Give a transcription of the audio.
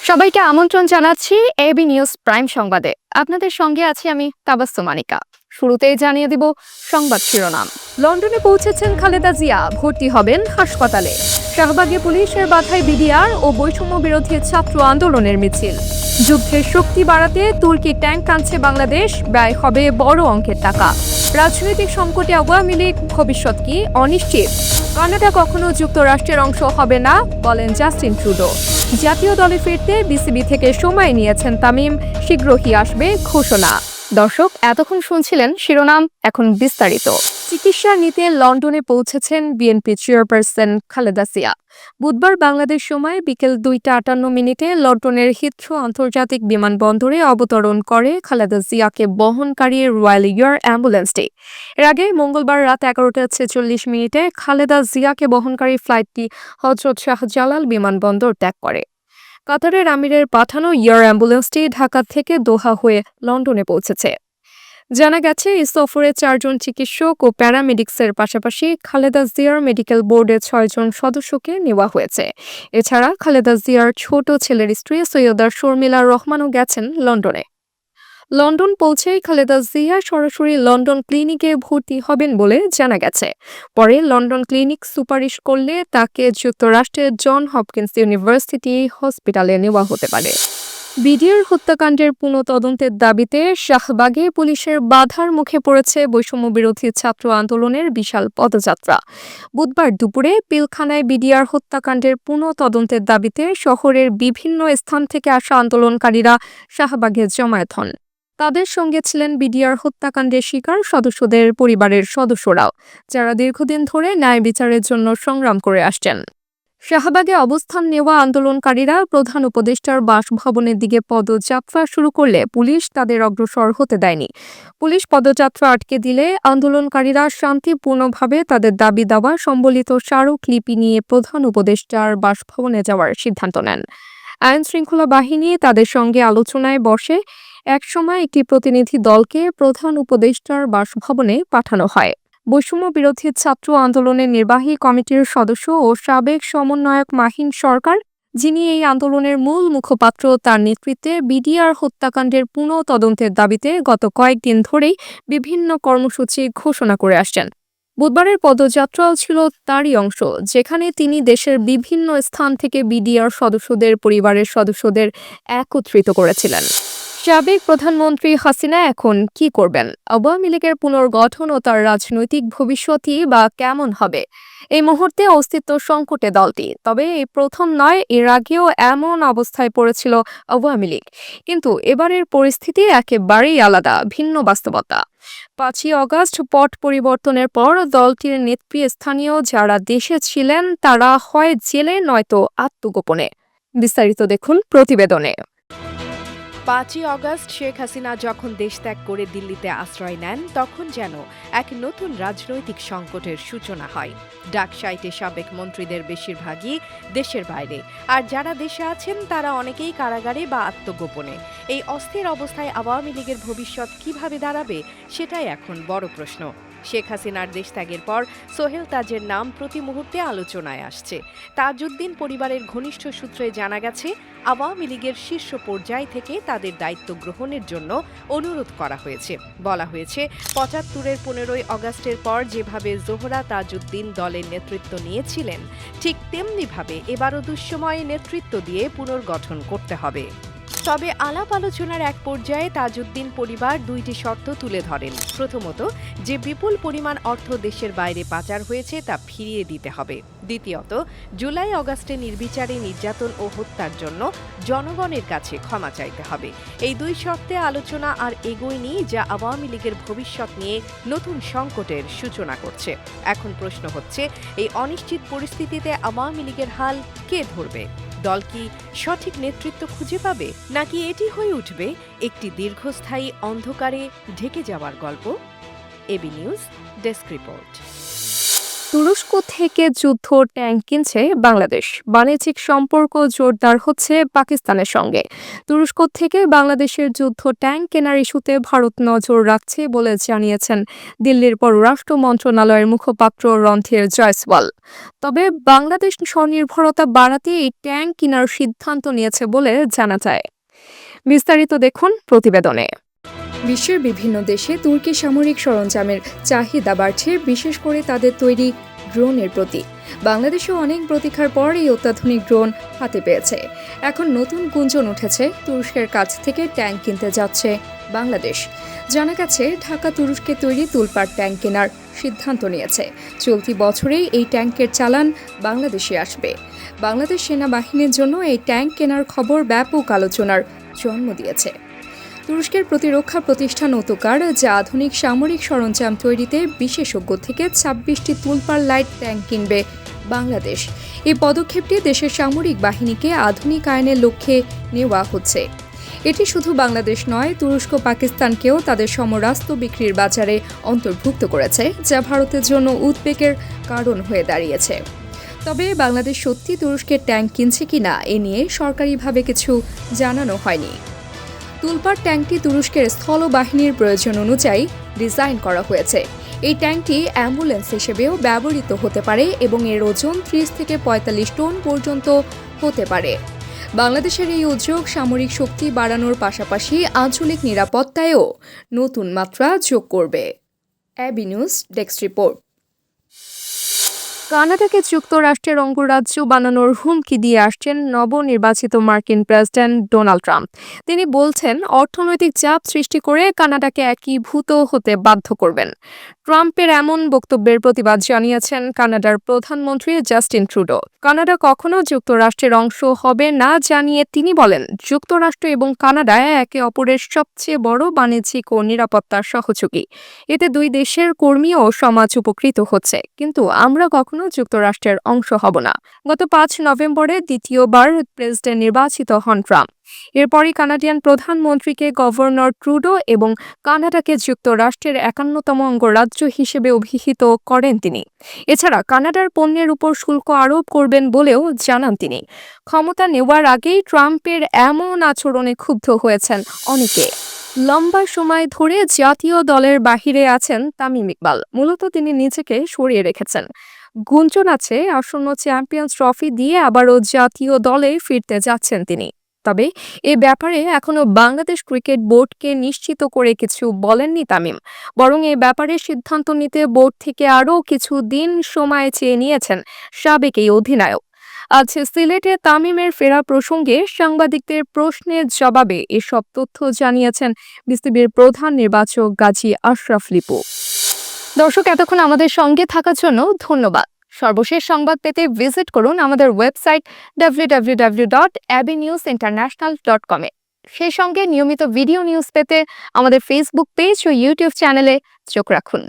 সবাইকে আমন্ত্রণ জানাচ্ছি এবি নিউজ প্রাইম সংবাদে। আপনাদের সঙ্গে আছি আমি তাবাসসুম মানিকা। শুরুতেই জানিয়ে দিব সংবাদ শিরোনাম। লন্ডনে পৌঁছেছেন খালেদা জিয়া, ভর্তি হবেন হাসপাতালে। শাহবাগে পুলিশের বাধায় বিডিআর ও বৈষম্য বিরোধী ছাত্র আন্দোলনের মিছিল। যুদ্ধের শক্তি বাড়াতে তুর্কি ট্যাঙ্ক আনছে বাংলাদেশ, ব্যয় হবে বড় অঙ্কের টাকা। রাজনৈতিক সংকটে আওয়ামী লীগ, ভবিষ্যৎ কি অনিশ্চিত। কানাডা কখনো যুক্তরাষ্ট্রের অংশ হবে না, বলেন জাস্টিন ট্রুডো। জাতীয় দলে ফিরতে বিসিবি থেকে সময় নিয়েছেন তামিম, শীঘ্রই আসবে ঘোষণা। দর্শক, এতক্ষণ শুনছিলেন শিরোনাম, এখন বিস্তারিত। চিকিৎসা নিতে লন্ডনে পৌঁছেছেন বিএনপি চেয়ারপারসন খালেদা জিয়া। বুধবার বাংলাদেশ সময় বিকেল 2:58 লন্ডনের হিথ্রো আন্তর্জাতিক বিমানবন্দরে অবতরণ করে খালেদা জিয়াকে বহনকারী রয়্যাল এয়ার অ্যাম্বুলেন্সটি। এর আগে মঙ্গলবার রাত 11:46 খালেদা জিয়াকে বহনকারী ফ্লাইটটি হযরত শাহজালাল বিমানবন্দর ত্যাগ করে। কাতারের আমিরের পাঠানো এয়ার অ্যাম্বুলেন্সটি ঢাকা থেকে দোহা হয়ে লন্ডনে পৌঁছেছে। জানা গেছে, এই সফরে 4 জন চিকিৎসক ও প্যারামেডিক্সের পাশাপাশি খালেদা জিয়ার মেডিকেল বোর্ডের 6 জন সদস্যকে নেওয়া হয়েছে। এছাড়া খালেদা জিয়ার ছোট ছেলের স্ত্রী সৈয়দা শর্মিলা রহমানও গেছেন লন্ডনে। লন্ডন পৌঁছেই খালেদা জিয়া সরাসরি লন্ডন ক্লিনিকে ভর্তি হবেন বলে জানা গেছে। পরে লন্ডন ক্লিনিক সুপারিশ করলে তাকে যুক্তরাষ্ট্রের জন হপকিন্স ইউনিভার্সিটি হসপিটালে নেওয়া হতে পারে। বিডিআর হত্যাকাণ্ডের পুনঃতদন্তের দাবিতে শাহবাগে পুলিশের বাধার মুখে পড়েছে বৈষম্য বিরোধী ছাত্র আন্দোলনের বিশাল পদযাত্রা। বুধবার দুপুরে পিলখানায় বিডিআর হত্যাকাণ্ডের পুনঃতদন্তের দাবিতে শহরের বিভিন্ন স্থান থেকে আসা আন্দোলনকারীরা শাহবাগে জমায়েত হন। তাদের সঙ্গে ছিলেন বিডিআর হত্যাকাণ্ডের শিকার সদস্যদের পরিবারের সদস্যরাও, যারা দীর্ঘদিন ধরে ন্যায় বিচারের জন্য সংগ্রাম করে আসছেন। শাহবাগে অবস্থান নেওয়া আন্দোলনকারীরা প্রধান উপদেষ্টার বাসভবনের দিকে পদযাত্রা শুরু করলে পুলিশ তাদের অগ্রসর হতে দেয়নি। পুলিশ পদযাত্রা আটকে দিলে আন্দোলনকারীরা শান্তিপূর্ণভাবে তাদের দাবি দাওয়া সম্বলিত স্মারকলিপি নিয়ে প্রধান উপদেষ্টার বাসভবনে যাওয়ার সিদ্ধান্ত নেন। আইন শৃঙ্খলা বাহিনী তাদের সঙ্গে আলোচনায় বসে। একসময় একটি প্রতিনিধি দলকে প্রধান উপদেষ্টার বাসভবনে পাঠানো হয়। বৈষম্য বিরোধী ছাত্র আন্দোলনের নির্বাহী কমিটির সদস্য ও সাবেক সমন্বয়ক মাহিন সরকার, যিনি এই আন্দোলনের মূল মুখপাত্র, তার নেতৃত্বে বিডিআর হত্যাকাণ্ডের পুনঃতদন্তের দাবিতে গত কয়েকদিন ধরেই বিভিন্ন কর্মসূচি ঘোষণা করে আসছেন। বুধবারের পদযাত্রাও ছিল তারই অংশ, যেখানে তিনি দেশের বিভিন্ন স্থান থেকে বিডিআর সদস্যদের পরিবারের সদস্যদের একত্রিত করেছিলেন। সাবেক প্রধানমন্ত্রী হাসিনা এখন কি করবেন? আওয়ামী লীগের পুনর্গঠন ও তার রাজনৈতিক ভবিষ্যৎই বা কেমন হবে? এই মুহূর্তে অস্তিত্ব সংকটে দলটি। তবে এই প্রথম নয়, এর আগেও এমন অবস্থায় পড়েছিল আওয়ামী লীগ। কিন্তু এবারের পরিস্থিতি একেবারেই আলাদা, ভিন্ন বাস্তবতা। 5ই আগস্ট পট পরিবর্তনের পর দলটির নেতৃস্থানীয় যারা দেশে ছিলেন তারা হয় জেলে নয়তো আত্মগোপনে। বিস্তারিত দেখুন প্রতিবেদনে। 5ই আগস্ট শেখ হাসিনা যখন দেশ ত্যাগ করে দিল্লিতে আশ্রয় নেন, তখন যেন এক নতুন রাজনৈতিক সংকটের সূচনা হয়। ডাকসাইটে সাবেক মন্ত্রীদের বেশিরভাগই দেশের বাইরে, আর যারা দেশে আছেন তারা অনেকেই কারাগারে বা আত্মগোপনে। এই অস্থির অবস্থায় আওয়ামী লীগের ভবিষ্যৎ কিভাবে দাঁড়াবে, সেটাই এখন বড় প্রশ্ন। শেখ হাসিনার দেশত্যাগের পর সোহেল তাজের নাম প্রতি মুহূর্তে আলোচনায় আসছে। তাজউদ্দিন পরিবারের ঘনিষ্ঠ সূত্রে জানা গেছে, আওয়ামী লীগের শীর্ষ পর্যায় থেকে তাদের দায়িত্ব গ্রহণের জন্য অনুরোধ করা হয়েছে। বলা হয়েছে, 75-এর 15ই আগস্টের পর যেভাবে জোহরা তাজউদ্দিন দলের নেতৃত্ব নিয়েছিলেন, ঠিক তেমনিভাবে এবারও দুঃসময়ে নেতৃত্ব দিয়ে পুনর্গঠন করতে হবে। তবে আলাপ আলোচনার এক পর্যায়ে তাজউদ্দিন পরিবার 2টি শর্ত তুলে ধরেন। প্রথমত, যে বিপুল পরিমাণ অর্থ দেশের বাইরে পাচার হয়েছে তা ফিরিয়ে দিতে হবে। দ্বিতীয়ত, জুলাই আগস্টে নির্বিচারে নির্যাতন ও হত্যার জন্য জনগণের কাছে ক্ষমা চাইতে হবে। এই 2 শর্তে আলোচনা আর এগোয়নি, যা আওয়ামী লীগের ভবিষ্যৎ নিয়ে নতুন সংকটের সূচনা করছে। এখন প্রশ্ন হচ্ছে, এই অনিশ্চিত পরিস্থিতিতে আওয়ামী লীগের হাল কে ধরবে? দল কি সঠিক নেতৃত্ব খুঁজে পাবে, নাকি এটি হয়ে উঠবে একটি দীর্ঘস্থায়ী অন্ধকারে ঢেকে যাওয়ার গল্প? A B news desk report. তুরস্ক থেকে যুদ্ধ ট্যাঙ্ক কিনছে বাংলাদেশ। বাণিজ্যিক সম্পর্ক জোরদার হচ্ছে পাকিস্তানের সঙ্গে। তুরস্ক থেকে বাংলাদেশের যুদ্ধ ট্যাঙ্ক কেনার ইস্যুতে ভারত নজর রাখছে বলে জানিয়েছেন দিল্লির পররাষ্ট্র মন্ত্রণালয়ের মুখপাত্র রণধীর জয়সওয়াল। তবে বাংলাদেশ স্বনির্ভরতা বাড়াতে এই ট্যাঙ্ক কেনার সিদ্ধান্ত নিয়েছে বলে জানা যায়। বিস্তারিত দেখুন প্রতিবেদনে। বিশ্বের বিভিন্ন দেশে তুর্কি সামরিক সরঞ্জামের চাহিদা বাড়ছে, বিশেষ করে তাদের তৈরি ড্রোনের প্রতি। বাংলাদেশেও অনেক প্রতীক্ষার পর এই অত্যাধুনিক ড্রোন হাতে পেয়েছে। এখন নতুন গুঞ্জন উঠেছে, তুরস্কের কাছ থেকে ট্যাঙ্ক কিনতে যাচ্ছে বাংলাদেশ। জানা গেছে ঢাকা তুরস্কে তৈরি তুলপাড় ট্যাঙ্ক কেনার সিদ্ধান্ত নিয়েছে। চলতি বছরেই এই ট্যাঙ্কের চালান বাংলাদেশে আসবে। বাংলাদেশ সেনাবাহিনীর জন্য এই ট্যাঙ্ক কেনার খবর ব্যাপক আলোচনার জন্ম দিয়েছে। তুরস্কের প্রতিরক্ষা প্রতিষ্ঠান ওতোকার, যা আধুনিক সামরিক সরঞ্জাম তৈরিতে বিশেষজ্ঞ, থেকে ২৬টি তুলপাড় লাইট ট্যাঙ্ক কিনবে বাংলাদেশ। এই পদক্ষেপটি দেশের সামরিক বাহিনীকে আধুনিকায়নের লক্ষ্যে নেওয়া হচ্ছে। এটি শুধু বাংলাদেশ নয়, তুরস্ক পাকিস্তানকেও তাদের সমরাস্ত্র বিক্রির বাজারে অন্তর্ভুক্ত করেছে, যা ভারতের জন্য উদ্বেগের কারণ হয়ে দাঁড়িয়েছে। তবে বাংলাদেশ সত্যি তুরস্কের ট্যাঙ্ক কিনছে কিনা এ নিয়ে সরকারিভাবে কিছু জানানো হয়নি। তুলপাড় ট্যাঙ্কটি তুরস্কের স্থলবাহিনীর প্রয়োজন অনুযায়ী ডিজাইন করা হয়েছে। এই ট্যাঙ্কটি অ্যাম্বুলেন্স হিসেবেও ব্যবহৃত হতে পারে এবং এর ওজন ৩০ থেকে ৪৫ টন পর্যন্ত হতে পারে। বাংলাদেশের এই উদ্যোগ সামরিক শক্তি বাড়ানোর পাশাপাশি আঞ্চলিক নিরাপত্তায়ও নতুন মাত্রা যোগ করবে। AB news desk report. কানাডাকে যুক্তরাষ্ট্রের অঙ্গরাজ্য বানানোর হুমকি দিয়ে আসছেন নবনির্বাচিত মার্কিন প্রেসিডেন্ট ডোনাল্ড ট্রাম্প। তিনি বলছেন, অর্থনৈতিক চাপ সৃষ্টি করে কানাডাকে একীভূত হতে বাধ্য করবেন। ট্রাম্পের এমন বক্তব্যের প্রতিবাদ জানিয়েছেন কানাডার প্রধানমন্ত্রী জাস্টিন ট্রুডো। কানাডা কখনো যুক্তরাষ্ট্রের অংশ হবে না জানিয়ে তিনি বলেন, যুক্তরাষ্ট্র এবং কানাডা একে অপরের সবচেয়ে বড় বাণিজ্যিক ও নিরাপত্তার সহযোগী। এতে দুই দেশের কর্মী ও সমাজ উপকৃত হচ্ছে, কিন্তু আমরা কখনো যুক্তরাষ্ট্রের অংশ হব না। গত ৫ নভেম্বরে দ্বিতীয়বার প্রেসিডেন্ট নির্বাচিত হন ট্রাম্প। এরপরই কানাডিয়ান প্রধানমন্ত্রীকে গভর্নর ট্রুডো এবং কানাডাকে যুক্তরাষ্ট্রের ৫১তম অঙ্গরাজ্য হিসেবে অভিহিত করেন তিনি। এছাড়া কানাডার পণ্যের উপর শুল্ক আরোপ করবেন বলেও জানান তিনি। ক্ষমতা নেওয়ার আগেই ট্রাম্পের এমন আচরণে ক্ষুব্ধ হয়েছেন অনেকে। লম্বা সময় ধরে জাতীয় দলের বাহিরে আছেন তামিম ইকবাল। মূলত তিনি নিজেকে সরিয়ে রেখেছেন। গুঞ্জন আছে আসন্ন চ্যাম্পিয়ন্স ট্রফি দিয়ে আবারও জাতীয় দলে ফিরতে যাচ্ছেন তিনি। তবে এ ব্যাপারে এখনো বাংলাদেশ ক্রিকেট বোর্ডকে নিশ্চিত করে কিছু বলেননি তামিম। বরং এ ব্যাপারে সিদ্ধান্ত নিতে বোর্ড থেকে আরও কিছু দিন সময় চেয়ে নিয়েছেন সাবেক এই অধিনায়ক। আজ সিলেটে তামিমের ফেরা প্রসঙ্গে সাংবাদিকদের প্রশ্নের জবাবে এসব তথ্য জানিয়েছেন বিসিবির প্রধান নির্বাচক গাজী আশরাফ লিপু। দর্শক, এতক্ষণ আমাদের সঙ্গে থাকার জন্য ধন্যবাদ। সর্বশেষ সংবাদ পেতে ভিজিট করুন আমাদের ওয়েবসাইট www.abnewsinternational.com এ। সেই সঙ্গে নিয়মিত ভিডিও নিউজ পেতে আমাদের ফেসবুক পেজ ও ইউটিউব চ্যানেলে চোখ রাখুন।